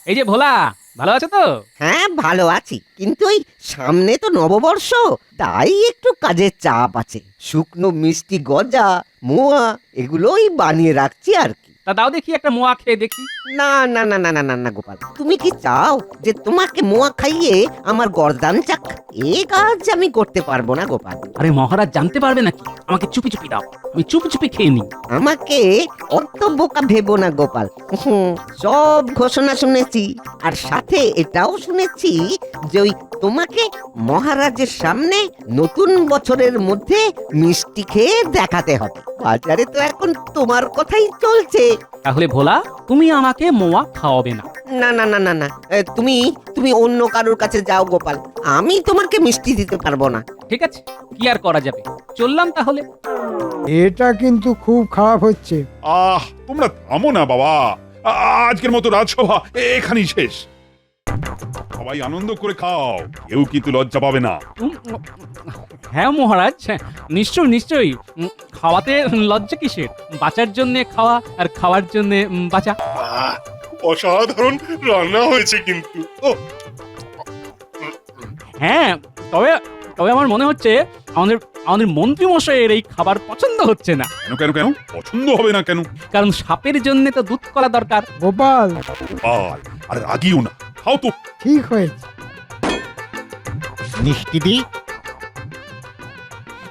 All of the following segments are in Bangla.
এই যে ভোলা, ভালো আছো তো? হ্যাঁ ভালো আছি, কিন্তু ওই সামনে তো নববর্ষ, তাই একটু কাজের চাপ আছে। শুকনো মিষ্টি গজা, মোয়া এগুলোই বানিয়ে রাখছি আর কি। তা দাও দেখি একটা মোয়া খেয়ে দেখি। না না না না না না না গোপাল, তুমি কি চাও যে তোমাকে মোয়া খাইয়ে আমার গর্দান চাক? এ কাজ আমি করতে পারবো না গোপাল। আরে মহারাজ জানতে পারবে নাকি? আমাকে চুপি চুপি দাও, আমি চুপি চুপি খেয়ে নিই। আমাকে অত বোকা ভেবো না গোপাল। সব ঘোষণা শুনেছি, আর সাথে এটাও শুনেছি যে ওই তোমাকে মহারাজের সামনে নতুন বছরের মধ্যে মিষ্টি খেয়ে দেখাতে হবে। বাজারে তো এখন তোমার কথাই চলছে। তাহলে ভোলা, তুমি আমাকে মোয়া খাওয়াবে না? না না না না না, তুমি তুমি অন্য কারোর কাছে যাও গোপাল, আমি তোমাকে মিষ্টি দিতে পারবো না। ঠিক আছে, কি আর করা যাবে, চললাম তাহলে। এটা কিন্তু খুব খারাপ হচ্ছে। তোমরা থামো না বাবা। আজকের মতো রাজসভা এখানেই শেষ। সবাই আনন্দ করে খাও, কেউ কিন্তু লজ্জা পাবে না। হ্যাঁ মহারাজ, নিশ্চয়ই নিশ্চয়ই। খাওয়াতে লজ্জা কিসের? বাঁচার জন্য খাওয়া আর খাওয়ার জন্য বাঁচা। অসাধারণ রান্না হয়েছে কিন্তু। হ্যাঁ, তবে তবে আমার মনে হচ্ছে আমাদের আমাদের মন্ত্রী মশাইয়ের এই খাবার পছন্দ হচ্ছে না। কেন কেন কেন পছন্দ হবে না কেন? কারণ সাপের জন্য তো দুধ কলা দরকার। গোপাল, গোপাল, আর রাগিও না, খাও তো। ঠিক হয়েছে। মিষ্টি দি।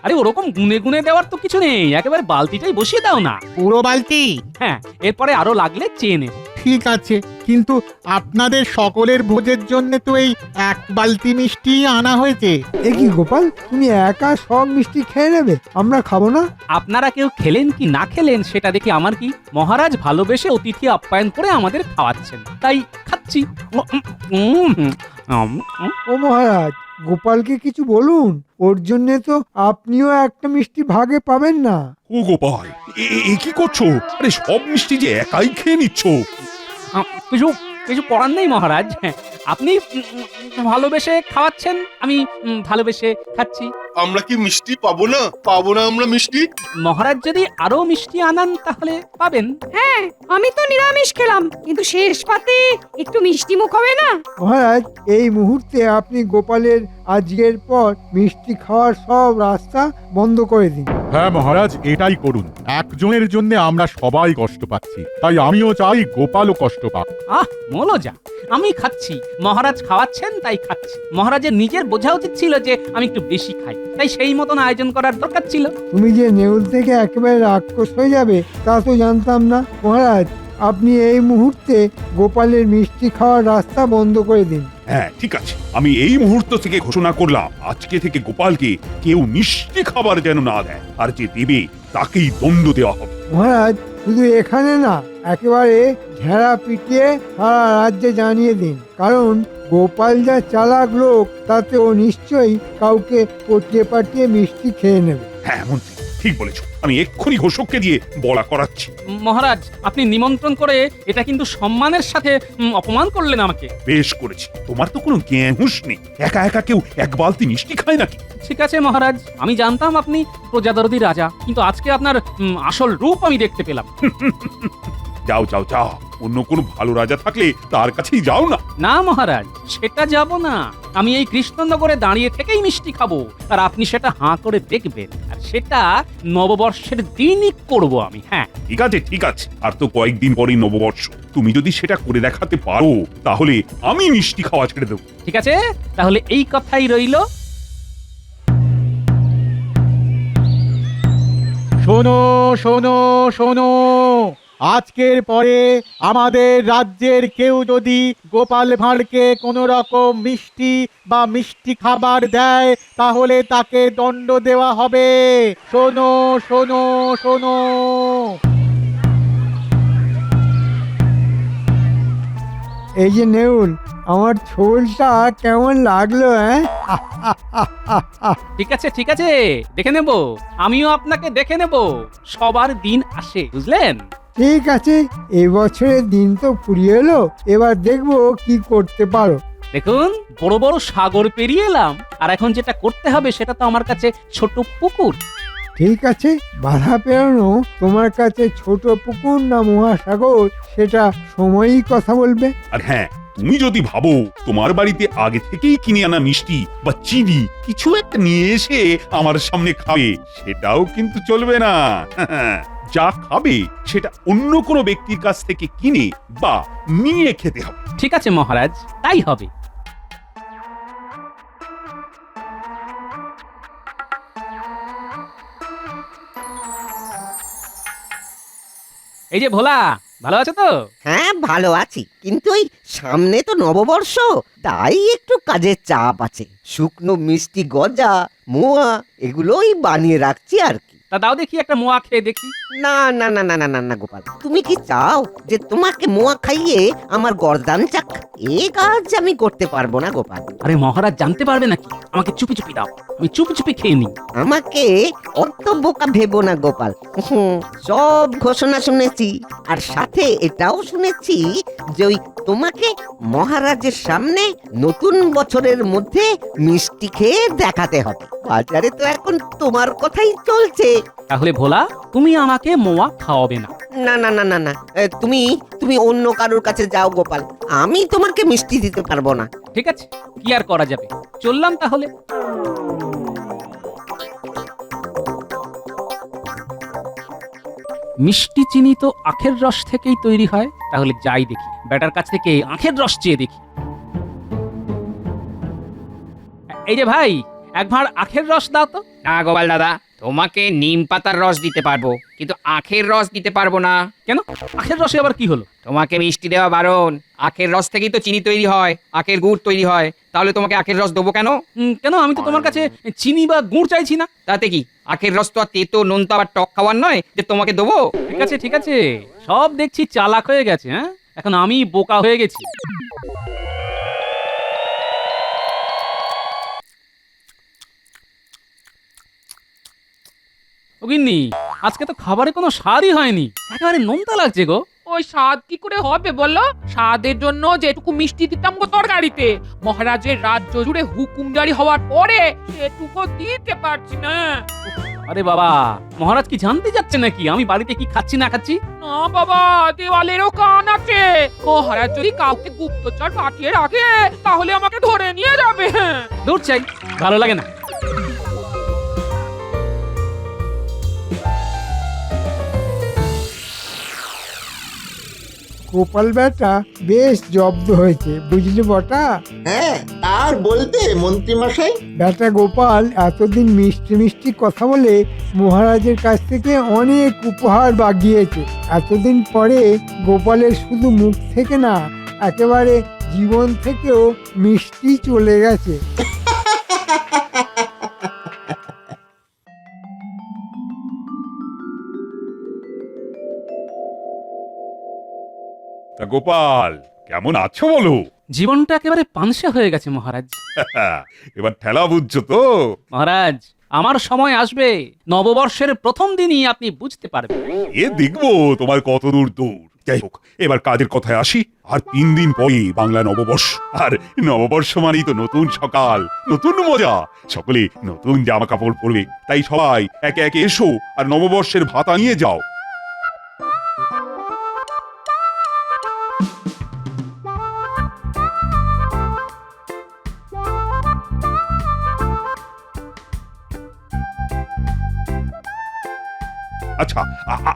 আরে ওরকম গুনে গুনে দেওয়ার তো কিছু নেই, একেবারে বালতিটাই বসিয়ে দাও না। পুরো বালতি? হ্যাঁ, এরপরে আরো লাগলে চেয়ে নেব। ঠিক আছে, কিন্তু আপনাদের সকলের ভোজের জন্য তো এই এক বালতি মিষ্টি আনা হয়েছে। এ কি গোপাল, তুমি একা সব মিষ্টি খেয়ে নেবে, আমরা খাবো না? আপনারা কেউ খেলেন কি না খেলেন সেটা দেখি আমার কি। মহারাজ ভালোবেসে অতিথি আপ্যায়ন করে আমাদের খাওয়াচ্ছেন, তাই খাচ্ছি। ও মহারাজ, গোপালকে কিছু বলুন, ওর জন্য তো আপনিও একটা মিষ্টি ভাগে পাবেন না। ও গোপাল, এ কি করছো? আরে সব মিষ্টি যে একাই খেয়ে নিচ্ছ। কিছু কিছু করার নেই মহারাজ, আপনি ভালোবেসে খাওয়াচ্ছেন, আমি ভালোবেসে খাচ্ছি। আমরা কি মিষ্টি পাবো না? পাবো না আমরা মিষ্টি? মহারাজ যদি আরো মিষ্টি আনান তাহলে পাবেন। হ্যাঁ, আমি তো নিরামিষ খেলাম, কিন্তু শেষ পাতে একটু মিষ্টি মুখ হবে না? মহারাজ, এই মুহূর্তে আপনি গোপালের আজকের পর মিষ্টি খাওয়ার সব রাস্তা বন্ধ করে দিন। হ্যাঁ মহারাজ, এটাই করুন। একজনের জন্য আমরা সবাই কষ্ট পাচ্ছি, তাই আমিও চাই গোপালও কষ্ট পাক। মলোজা, আমি খাচ্ছি, মহারাজ খাওয়াচ্ছেন তাই খাচ্ছি। মহারাজের নিজের বোঝা উচিত ছিল যে আমি একটু বেশি খাই, তাই সেই মতন আয়োজন করার দরকার ছিল। তুমি যে নেউল থেকে একেবারে রাক্ষস হয়ে যাবে তা তো জানতাম না। মহারাজ, আপনি এই মুহূর্তে গোপালের মিষ্টি খাওয়ার রাস্তা বন্ধ করে দিন। হ্যাঁ ঠিক আছে, আমি এই মুহূর্ত থেকে ঘোষণা করলাম, আজকে থেকে গোপালকে কেউ মিষ্টি খাবার যেন না দেয়, আর যে দেবে তাকেই দণ্ড দেওয়া হবে। মহারাজ, শুধু এখানে না, একেবারে ঝেড়া পিটিয়ে সারা রাজ্যে জানিয়ে দিন, কারণ গোপাল যা চালাক লোক, তাতে ও নিশ্চয়ই কাউকে পটিয়ে পাঠিয়ে মিষ্টি খেয়ে নেবে। হ্যাঁ মন্ত্রী, ঠিক বলেছো, আমি এক্ষুনি ঘোষককে দিয়ে বলা করাচ্ছি। মহারাজ, আপনি নিমন্ত্রণ করে এটা কিন্তু সম্মানের সাথে অপমান করলেন আমাকে। বেশ করেছি, তোমার তো কোনো জ্ঞান হুঁশ নেই, একা একা কেউ এক বালতি মিষ্টি খায় নাকি? ঠিক আছে মহারাজ, আমি জানতাম আপনি প্রজাদরদি রাজা, কিন্তু আজকে আপনার আসল রূপ আমি দেখতে পেলাম। যাও যাও যাও, অন্য কোনো ভালো রাজা থাকলে তার কাছেই যাও না। না মহারাজ, সেটা যাব না। আমি এই কৃষ্ণনগরে দাঁড়িয়ে থেকেই মিষ্টি খাবো, আর আপনি সেটা হাঁ করে দেখবেন, আর সেটা নববর্ষের দিনই করব আমি। হ্যাঁ ঠিক আছে, আর তো কয়েকদিন পরেই নববর্ষ, তুমি যদি সেটা করে দেখাতে পারো তাহলে আমি মিষ্টি খাওয়া ছেড়ে দেবো। ঠিক আছে, তাহলে এই কথাই রইল। শোনো শোনো শোনো, আজকের পরে আমাদের রাজ্যের কেউ যদি গোপাল ভাঁড়কে কোনো রকম মিষ্টি বা মিষ্টি খাবার দেয় তাহলে তাকে দণ্ড দেওয়া হবে। শোনো শোনো শোনো। এই যে নেউল, আমার ছোলটা কেমন লাগলো? ঠিক আছে, দেখে নেব, আমিও আপনাকে দেখে নেব। সবার দিন আসে, বুঝলেন? ঠিক আছে, এবছরের দিন তো ফুরিয়ে এলো, এবার দেখবো কি করতে পারো। দেখুন, বড় বড় সাগর পেরিয়ে এলাম, আর এখন যেটা করতে হবে সেটা তো আমার কাছে ছোট পুকুর। ঠিক আছে, বাধা পেরোনো তোমার কাছে ছোট পুকুর না মহাসাগর, সেটা সময়ই কথা বলবে। আর হ্যাঁ, তুমি যদি ভাবো তোমার বাড়িতে আগে থেকেই কিনে আনা মিষ্টি বা চিনি কিছু একটা নিয়ে এসে আমার সামনে খাবে, সেটাও কিন্তু চলবে না। যা খাবে সেটা অন্য কোনো ব্যক্তির কাছ থেকে কিনে বা নিয়ে খেতে হবে। ঠিক আছে মহারাজ, তাই হবে। এই যে ভোলা, ভালো আছো তো? হ্যাঁ ভালো আছি, কিন্তু ওই সামনে তো নববর্ষ, তাই একটু কাজের চাপ আছে। শুকনো মিষ্টি গজা, মোয়া এগুলোই বানিয়ে রাখছি আর কি। তা দাও দেখি একটা মোয়া খেয়ে দেখি। না না না না না না না গোপাল, তুমি কি চাও যে তোমাকে মোয়া খাইয়ে আমার গর্দান চাক? এ কাজ আমি করতে পারবো না গোপাল। আরে মহারাজ জানতে পারবে নাকি? আমাকে চুপি চুপি দাও, আমি চুপি চুপি খেয়ে নিই। আমাকে অত বোকা ভেবো না গোপাল। সব ঘোষণা শুনেছি, আর সাথে এটাও শুনেছি যে ওই তোমাকে মহারাজের সামনে নতুন বছরের মধ্যে মিষ্টি খেয়ে দেখাতে হবে। বাজারে তো এখন তোমার কথাই চলছে। তাহলে ভোলা, তুমি আমাকে মোয়া খাওয়াবে না? না না না না না, তুমি তুমি অন্য কারোর কাছে যাও গোপাল, আমি তোমাকে মিষ্টি দিতে পারবো না। ঠিক আছে, কি আর করা যাবে, চললাম তাহলে। মিষ্টি চিনি তো আখের রস থেকেই তৈরি হয়, তাহলে যাই দেখি ব্যাটার কাছ থেকে আখের রস চেয়ে দেখি। এই যে ভাই, এক ভাঁড় আখের রস দাও তো। না গোপাল দাদা, তোমাকে নিম পাতার রস দিতে পারবো, কিন্তু আখের রস দিতে পারবো না। কেন? আখের রসে আবার কি হলো? তোমাকে মিষ্টি দেওয়া বারণ। আখের রস থেকেই তো চিনি তৈরি হয়, আখের গুড় তৈরি হয়, তাহলে তোমাকে আখের রস দেবো কেন? কেন? আমি তো তোমার কাছে চিনি বা গুড় চাইছি না। তাতে কি, আখের রস তো আর তেতো নোনতা আবার টক খাওয়ার নয় যে তোমাকে দেবো। ঠিক আছে ঠিক আছে, সব দেখছি চালাক হয়ে গেছে। হ্যাঁ, এখন আমি বোকা হয়ে গেছি। ও গিন্নি, আজকে তো খাবারে কোনো স্বাদই হয়নি, একেবারে নোনতা লাগছে গো। ওই স্বাদ কি করে হবে বলো? স্বাদের জন্য যেটুকু মিষ্টি দিতাম গো তরকারিতে, মহারাজের রাজ্য জুড়ে হুকুম জারি হওয়ার পরে সেটুকু দিতে পারছি না। আরে বাবা, মহারাজ কি জানতে যাচ্ছে নাকি আমি বাড়িতে কি খাচ্ছি না খাচ্ছি? না বাবা, দেওয়ালেরও কান আছে। মহারাজ যদি কাউকে গুপ্তচর পাঠিয়ে রাখে তাহলে আমাকে ধরে নিয়ে যাবে। দূর চাই, ভালো লাগে না। গোপাল বেটা বেশ জব্দ হয়েছে, বুঝলি বটা? হ্যাঁ, আর বলতে মন্ত্রী মশাই, বেটা গোপাল এতদিন মিষ্টি মিষ্টি কথা বলে মহারাজের কাছ থেকে অনেক উপহার বাগিয়েছে। এতদিন পরে গোপালের শুধু মুখ থেকে না, একেবারে জীবন থেকেও মিষ্টি চলে গেছে। তা গোপাল, কেমন আছো বলো? জীবনটা একেবারে পানসে হয়ে গেছে মহারাজ। এবার ঠেলা বুঝছো তো? মহারাজ, আমার সময় আসবে, নববর্ষের প্রথম দিনই আপনি বুঝতে পারবেন। এ দেখবো তোমার কত দূর দূর। যাই হোক, এবার কাজের কথায় আসি। আর 3 দিন পরে বাংলা নববর্ষ, আর নববর্ষ মানেই তো নতুন সকাল, নতুন মজা, সকলে নতুন জামা কাপড় পরবে। তাই সবাই একে একে এসো আর নববর্ষের ভাতা নিয়ে যাও। আচ্ছা,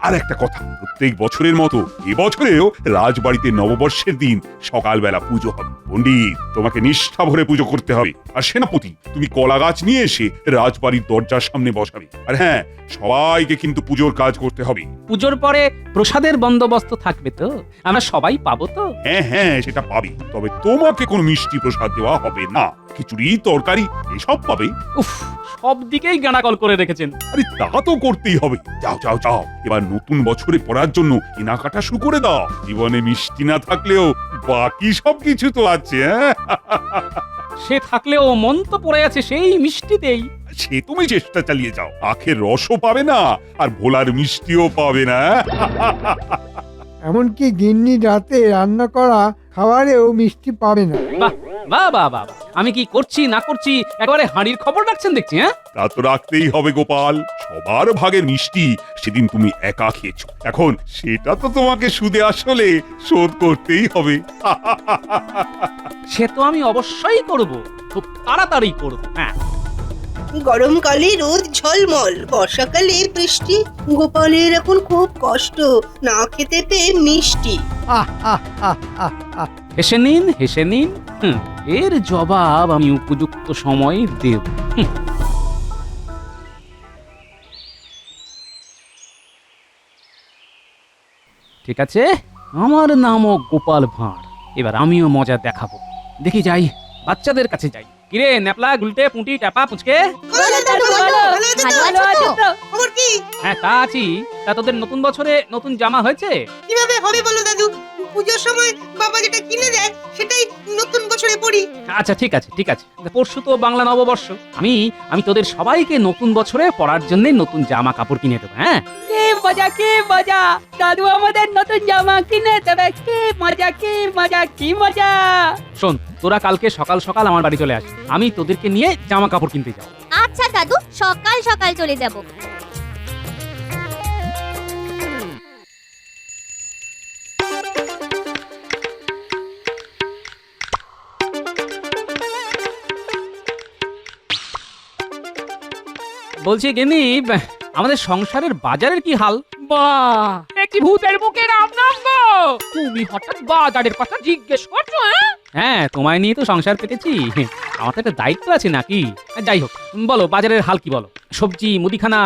আর একটা কথা, প্রত্যেক বছরের মতো এবছরেও রাজবাড়িতে নববর্ষের দিন সকালবেলা পুজো হবে। পণ্ডিত, তোমাকে নিষ্ঠা ভরে পুজো করতে হবে। আর সেনাপতি, তুমি কলা গাছ নিয়ে এসে রাজবাড়ির দরজার সামনে বসাবে। আর হ্যাঁ, সবাইকে কিন্তু পুজোর কাজ করতে হবে। পুজোর পরে প্রসাদের বন্দোবস্ত থাকবে তো? আমরা সবাই পাবো তো? হ্যাঁ হ্যাঁ, সেটা পাবে, তবে তোমাকে কোনো মিষ্টি প্রসাদ দেওয়া হবে না। খিচুড়ি, তরকারি এসব পাবে। উফ, সব দিকেই গাঁড়াকল করে রেখেছেন। আরে তা তো করতেই হবে। যাও যাও যাও, এবার নতুন বছরে পড়ার জন্য কেনাকাটা শুরু করে দাও। জীবনে মিষ্টি না থাকলেও বাকি সবকিছু তো আছে। সে থাকলেও মন তো পড়ে আছে সেই মিষ্টিতেই। সে তুমি চেষ্টা চালিয়ে যাও, আখের রসও পাবে না আর ভোলার মিষ্টিও পাবে না। এমনকি গিন্নি রাতে রান্না করা খাবারেও মিষ্টি পাবে না। বাহ, বাহ বাহ বাহ বাহ। আমি কি করছি না করছি একেবারে হাঁড়ির খবর রাখছেন দেখছি, হ্যাঁ? তা তো রাখতেই হবে গোপাল, সবার ভাগের মিষ্টি সেদিন তুমি একা খেয়েছো, এখন সেটা তো তোমাকে সুদে আসলে শোধ করতেই হবে। সে তো আমি অবশ্যই করব, খুব তাড়াতাড়ি করব। হ্যাঁ, গরমকালে রোদ ঝলমল, বর্ষাকালে বৃষ্টি, গোপালের এখন খুব কষ্ট না খেতে পেয়ে মিষ্টি। আহ আহ আহ আহ আহ হেসে নিন হেসে নিন, এর জবাব আমি উপযুক্ত সময়ে দেব। ঠিক আছে, আমার নামও গোপাল ভাঁড়, এবার আমিও মজা দেখাবো। দেখি যাই, বাচ্চাদের কাছে যাই। কিরে ন্যাপলা, গুলটে, পুঁটি, টাপা, পুচকে? ভালো আছো তো? খবর কি? হ্যাঁ, তা আছি। তা তোদের নতুন বছরে নতুন জামা হয়েছে? কিভাবে হবে বলো দাদু? পুজোর সময় বাবা যেটা কিনে দেয় সেটাই নতুন বছরে পরি। আচ্ছা ঠিক আছে ঠিক আছে, পরশু তো বাংলা নববর্ষ, আমি তোদের সবাইকে নতুন বছরে পরার জন্য নতুন জামা কাপড় কিনে দেবো। হ্যাঁ, কি মজা কি মজা, দাদু আমাদের নতুন জামা কিনে দেবে। কি মজা কি মজা কি মজা। শোন, তোরা কালকে সকাল সকাল আমার বাড়ি চলে আসিস, আমি তোদেরকে নিয়ে জামা কাপড় কিনতে যাব। আচ্ছা দাদু, সকাল সকাল চলে যাব। বলছি গিন্নি, আমাদের সংসারের বাজারের কি হাল? বাহ, কি ভূতের মুখে রাম নাম গো! তুমি হঠাৎ বাজারের কথা জিজ্ঞেস করছো? হ্যাঁ, হ্যাঁ, তোমায় নিয়ে তো সংসার পেতেছি, আমার তো একটা দায়িত্ব আছে নাকি? যাই হোক, বলো বাজারের হাল কি বলো? সবজি, মুদিখানা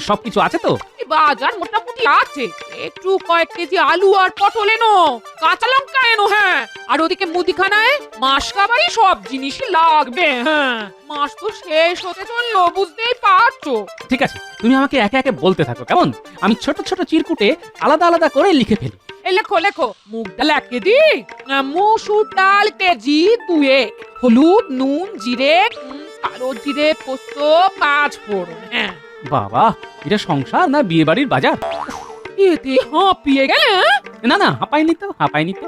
সবকিছু আছে তো? এই বাজার মোটামুটি আছে, একটু কয়েক কেজি আলু আর পটল এনো, কাঁচা লঙ্কা এনো। হ্যাঁ, আর ওদিকে মুদিখানায় মাস কাবারই সব জিনিসই লাগবে। হ্যাঁ, মাস তো শেষ হতে চললো, বুঝতেই পারছো। ঠিক আছে, তুমি আমাকে একে একে বলতে থাকো কেমন? আমি ছোট ছোট চিরকুটে আলাদা আলাদা করে লিখে ফেলি। এই লেখো লেখো, মুগ ডাল 1 কেজি, মসুর ডাল কেজি 2, হলুদ, নুন, জিরে, কালো জিরে, পোস্ত, 5 ফোড়ন। হ্যাঁ, বাবা, এটা সংসার না বিয়ে বাড়ির বাজার? এতে হাঁপিয়ে গেলে? না না, হাঁপাইনি তো হাঁপাইনি তো,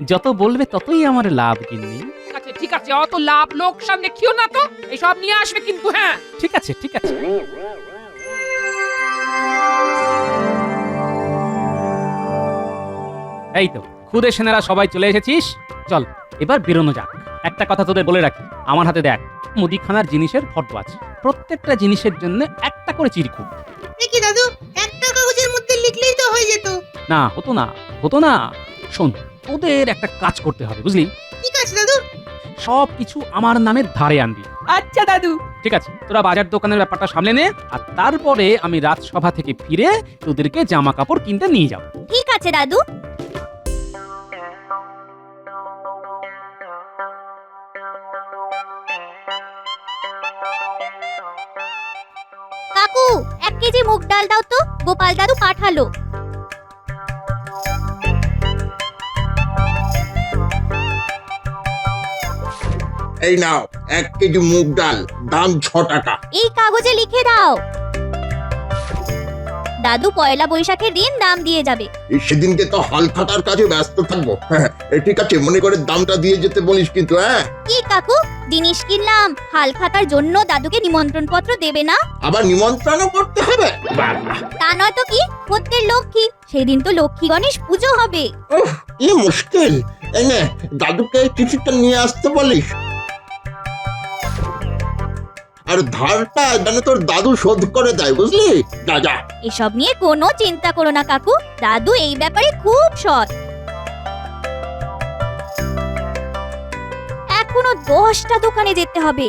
যত বলবে ততই আমার লাভ গিন্নি। ঠিক আছে, অত লাভ লোকসান দেখিও না তো, এইসব নিয়ে আসবে কিন্তু। হ্যাঁ, ঠিক আছে ঠিক আছে। এই তো খুদে সেনারা সবাই চলে এসেছিস, চল এবার বেরোনো যাক। একটা কথা তোদের বলে রাখি, আমার হাতে দেখ মুদিখানার জিনিসের ফটো আছে, প্রত্যেকটা জিনিসের জন্য একটা করে চিরকুট। কি দাদু, একটা কাগজের মধ্যে লিখলেই তো হয়ে যেত। না, হতো না। শোন, তোদের একটা কাজ করতে হবে, বুঝলি? ঠিক আছে দাদু। সবকিছু আমার নামে ধারে আনবি। আচ্ছা দাদু। ঠিক আছে, তোরা বাজার দোকানের ব্যাপারটা সামলে নে, আর তারপরে আমি রাজসভা থেকে ফিরে তোদেরকে জামা কাপড় কিনতে নিয়ে যাব। ঠিক আছে দাদু। কাকু, 1 কেজি মুগ ডাল দাও তো, গোপাল দাদু পাঠালো। এই নাও 1 কেজি মুগ ডাল, দাম 6 টাকা। এই কাগজে লিখে দাও। দাদু পয়লা বৈশাখের দিন দাম দিয়ে যাবে। সেদিনকে তো হাল খাতার কাজে ব্যস্ত থাকবো। হ্যাঁ, ঠিক আছে, মনে করে দামটা দিয়ে যেতে বলিস কিন্তু। হ্যাঁ, কি কাকু, জিনিস কিনলাম, হাল খাতার জন্য দাদুকে নিমন্ত্রণ পত্র দেবে না? আবার নিমন্ত্রণও করতে হবে? বাবা, তা নয় তো কি, প্রত্যেক লক্ষ্মী, সেদিন তো লক্ষ্মী গণেশ পুজো হবে। উফ, কি মুশকিল। এই নে, দাদুকে চিঠিটা নিয়ে আসতে বলিস। আর ধারটা যেন তোর দাদু শোধ করে দেয়, বুঝলি? যা যা। এসব নিয়ে কোনো চিন্তা করো না কাকু, দাদু এই ব্যাপারে খুব সৎ। এখনো 10টা দোকানে যেতে হবে।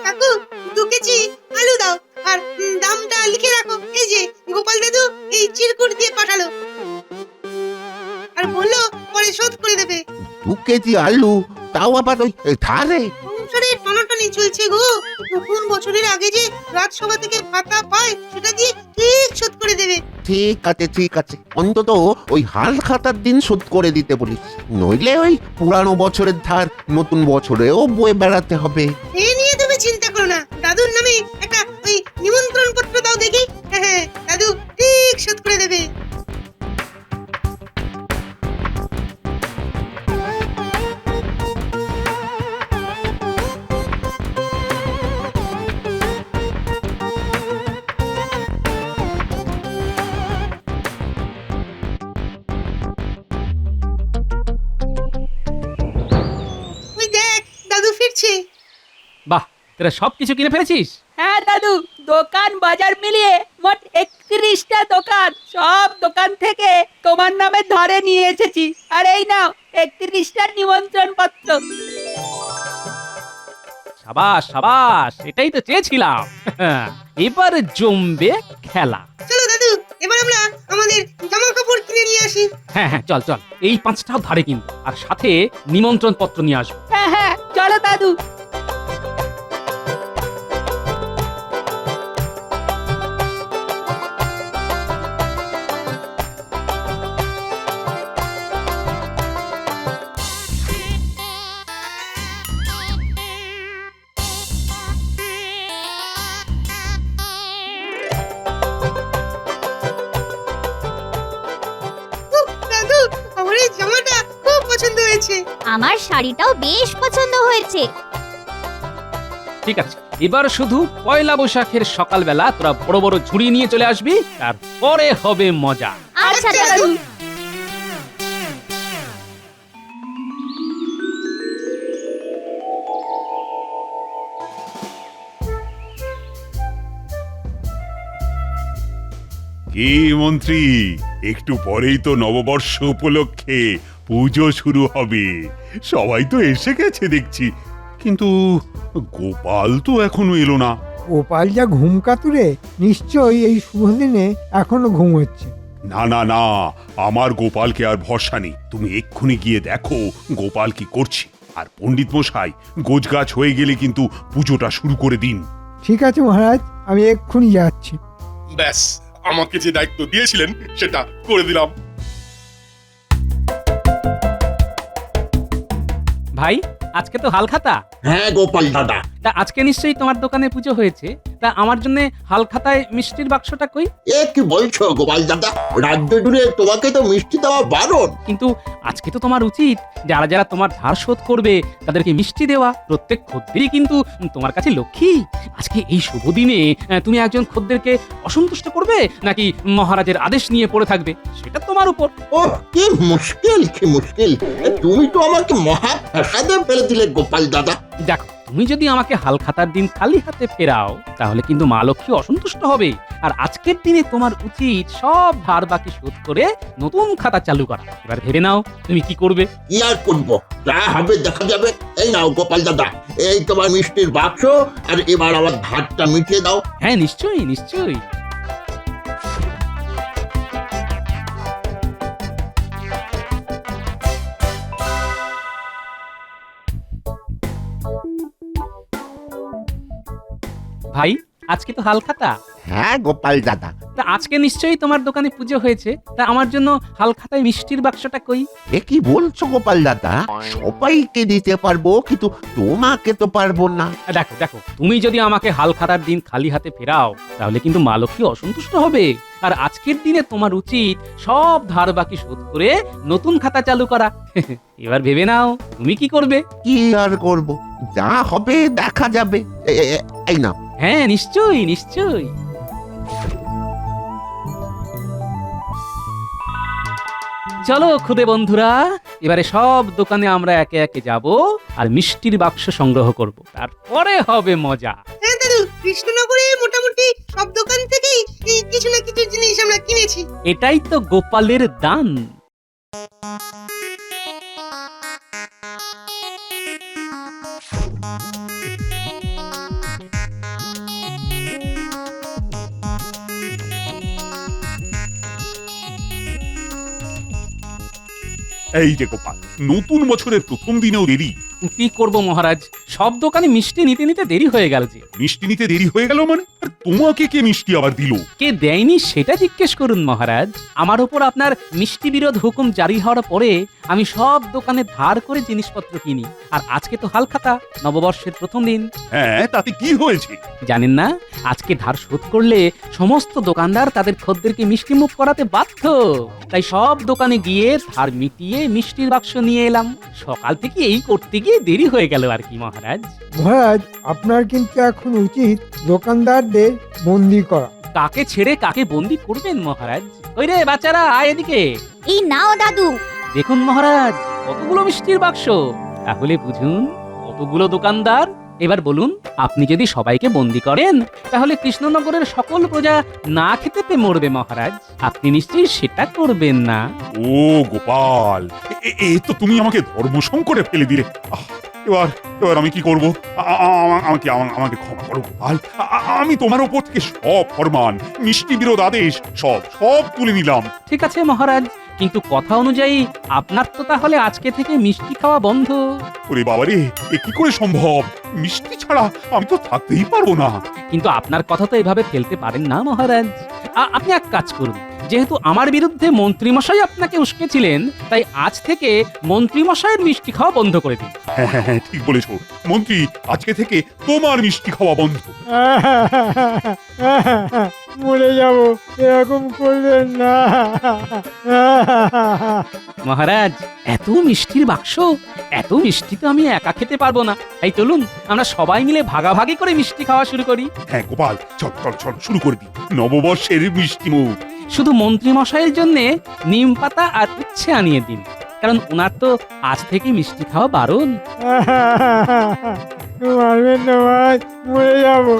কাকু, 2 কেজি আলু দাও, আর দামটা লিখে রাখো। এই যে গোপাল দাদু এই চিরকুট দিয়ে পাঠালো, আর বললো পরে শোধ করে দেবে। 2 কেজি আলু, তাও আবার ওই ধারে? সংসারের টানাটানি চলছে গো। নতুন বছরের আগে যে রাজসভা থেকে ভাতা পায় সেটা দিয়ে ঠিক শোধ করে দেবে। ঠিক আছে, অন্তত ওই হাল খাতার দিন শোধ করে দিতে বলিস, নইলে ওই পুরানো বছরের ধার নতুন বছরেও বয়ে বেড়াতে হবে। এ নিয়ে তুমি চিন্তা করো না, দাদুর নামে একটা ওই নিমন্ত্রণ পত্র দাও দেখি। হ্যাঁ, দাদু ঠিক শোধ করে দেবে। তোরা সবকিছু কিনে ফেলেছিস? হ্যাঁ দাদু, দোকান বাজার মিলিয়ে মোট 31টা দোকান, সব দোকান থেকে তোমার নামে ধরে নিয়ে এসেছি। আর এই নাও 31টা নিমন্ত্রণ পত্র। সাবাস সাবাস, এটাই তো চেয়েছিলাম। এবার জমবে খেলা। চলো দাদু, এবার আমরা আমাদের জামা কাপড় কিনে নিয়ে আসি। হ্যাঁ হ্যাঁ, চল চল, এই 5টাও ধারে কিনবো, আর সাথে নিমন্ত্রণ পত্র নিয়ে আসবো। হ্যাঁ হ্যাঁ, চলো দাদু। উফ, দাদু, আমার এই জামাটা খুব পছন্দ হয়েছে। আমার শাড়িটাও বেশ পছন্দ হয়েছে। ঠিক আছে, এবার শুধু পয়লা বৈশাখের সকালবেলা তোরা বড় বড় ঝুড়ি নিয়ে চলে আসবি, তারপরে হবে মজা। আচ্ছা দাদু। কি মন্ত্রী, একটু পরেই তো নববর্ষ উপলক্ষে পুজো শুরু হবে, সবাই তো এসে গেছে দেখছি, কিন্তু গোপাল তো এখনো এলো না। গোপাল যা ঘুম কাতুরে, নিশ্চয়ই এই শুভ দিনে এখনো ঘুম হচ্ছে। না না না, আমার গোপালকে আর ভরসা নেই। তুমি এক্ষুনি গিয়ে দেখো গোপাল কি করছে, আর পণ্ডিত মশাই গোছগাছ হয়ে গেলে কিন্তু পুজোটা শুরু করে দিন। ঠিক আছে মহারাজ, আমি এক্ষুনি যাচ্ছি। ব্যাস, আমাকে যে দায়িত্ব দিয়েছিলেন সেটা করে দিলাম। ভাই, আজকে তো হালখাতা। হ্যাঁ গোপাল দাদা, তা আজকে নিশ্চয়ই তোমার দোকানে পুজো হয়েছে, তা আমার জন্য হালখাতায় মিষ্টির বাক্সটা কই? এ কি বলছো গোপাল দাদা, রাজ্য জুড়ে তোমাকে তো মিষ্টি দেওয়া বারণ। কিন্তু আজকে তো তোমার উচিত যারা যারা তোমার ধার শোধ করবে তাদেরকে মিষ্টি দেওয়া। প্রত্যেক খদ্দেরই কিন্তু তোমার কাছে লক্ষ্মী। আজকে এই শুভ দিনে তুমি একজন খদ্দেরকে অসন্তুষ্ট করবে, নাকি মহারাজের আদেশ নিয়ে পড়ে থাকবে, সেটা তোমার উপর। ওহ, কি মুশকিল, কি মুশকিল! তুমি তো আমাকে মহা ফ্যাসাদে ফেলে দিলে গোপাল দাদা। দেখো, তুমি যদি আমাকে হালখাতার দিন খালি হাতে ফেরাও, তাহলে কিন্তু মা লক্ষ্মী অসন্তুষ্ট হবে। আর আজকের দিনে তোমার উচিত সব ধার বাকি শোধ করে নতুন খাতা চালু করা। এবার ভেবে নাও তুমি কি করবে। কি আর করবো, যা হবে দেখা যাবে। এই নাও গোপাল দাদা, এই তোমার মিষ্টির বাক্স, আর এবার আমার ধারটা মিটিয়ে দাও। হ্যাঁ, নিশ্চয়ই নিশ্চয়ই। ভাই, আজকে তো হালখাতা। হ্যাঁ গোপাল দাদা। তা আজকে নিশ্চয়ই তোমার দোকানে পুজো হয়েছে, তা আমার জন্য হালখাতায় মিষ্টির বাক্সটা কই? এ কি বলছো গোপাল দাদা, সবাইকে দিতে পারবো কিন্তু তোমাকে তো পারবো না। দেখো দেখো, তুমি যদি আমাকে হালখাতার দিন খালি হাতে ফেরাও, তাহলে কিন্তু মা লক্ষ্মী অসন্তুষ্ট হবে। আর আজকের দিনে তোমার উচিত সব ধার বাকি শোধ করে নতুন খাতা চালু করা। এবার ভেবে নাও তুমি কি করবে। কি আর করবো, যা হবে দেখা যাবে। এই নাও। হ্যাঁ, নিশ্চয়ই নিশ্চয়ই। চলো খুদে বন্ধুরা, এবারে সব দোকানে আমরা একে একে যাব আর মিষ্টির বাক্স সংগ্রহ করব, তারপরে হবে মজা। হ্যাঁ দাদু, কৃষ্ণনগরে মোটামুটি সব দোকান থেকেই এই কিছু না কিছু জিনিস আমরা কিনেছি। এটাই তো গোপালের দান। এই যে গোপাল, নতুন বছরের প্রথম দিনেও দেরি। কি করব মহারাজ, সব দোকানে মিষ্টি নিতে নিতে দেরি হয়ে গেল যে। মিষ্টি নিতে দেরি হয়ে গেল মানে? আর তোমাকে কে মিষ্টি আবার দিল? কে দেয়নি সেটা জিজ্ঞেস করুন মহারাজ। আমার উপর আপনার মিষ্টি বিরোধ হুকুম জারি হওয়ার পরে আমি সব দোকানে ধার করে জিনিসপত্র কিনি। আর আজকে তো হালখাতা, নববর্ষের প্রথম দিন। হ্যাঁ, তাতে কি হয়েছে? জানেন না, আজকে ধার শোধ করলে সমস্ত দোকানদার তাদের খদ্দেরকে মিষ্টি মুখ করাতে বাধ্য। তাই সব দোকানে গিয়ে ধার মিটিয়ে মিষ্টির বাক্স নিয়ে এলাম। সকাল থেকে এই করতে গিয়ে দেরি হয়ে গেল আর কি মহারাজ। মহারাজ, আপনার কিন্তু এখন উচিত দোকানদারদের বন্দি করা। কাকে ছেড়ে কাকে বন্দি করবেন মহারাজ? ওই রে বাচ্চারা, আয় এদিকে। এই নাও দাদু। দেখুন মহারাজ, কতগুলো মিষ্টির বাক্স। তাহলে বুঝুন কতগুলো দোকানদার এবার বলুন, আপনি যদি সবাইকে বন্দি করেন তাহলে কৃষ্ণনগরের সকল প্রজা না খেতে পেয়ে মরবে মহারাজ। আপনি নিশ্চয়ই সেটা করবেন না। ও গোপাল, এ তো তুমি আমাকে ধর্ম সংকটে ফেলে দিলে। এবার এবার আমি কি করব? আমাকে আমাকে ক্ষমা করো গোপাল। আমি তোমার ওপর থেকে সব ফরমান, মিষ্টি বিরোধ আদেশ সব তুলে নিলাম। ঠিক আছে মহারাজ, কিন্তু কথা অনুযায়ী আপনার তো তাহলে আজকে থেকে মিষ্টি খাওয়া বন্ধ। ওরে বাবারে, এ কি করে সম্ভব? মিষ্টি ছাড়া আমি তো থাকতেই পারবো না। কিন্তু আপনার কথা তো এভাবে ফেলতে পারেন না মহারাজ। আপনি এক কাজ করুন, যেহেতু আমার বিরুদ্ধে মন্ত্রীমশাই আপনাকে উস্কেছিলেন, তাই আজ থেকে মন্ত্রীমশাইয়ের মিষ্টি খাওয়া বন্ধ করে দিন। হ্যাঁ, ঠিক বলেছো মন্ত্রী, আজকে থেকে তোমার মিষ্টি খাওয়া বন্ধ। মরে যাব, এরকম করবেন না। মহারাজ, এত মিষ্টির বাক্স, এত মিষ্টি তো আমি একা খেতে পারবো না। তাই চলুন আমরা সবাই মিলে ভাগাভাগি করে মিষ্টি খাওয়া শুরু করি। হ্যাঁ গোপাল, চল শুরু করে দিই নববর্ষের মিষ্টি মুখ। শুধু মন্ত্রী মশাইয়ের জন্য নিম পাতা আর উচ্ছে আনিয়ে দিন, কারণ ওনার তো আজ থেকে মিষ্টি খাওয়া বারণ। মারবেন না ভাই, মরে যাবো।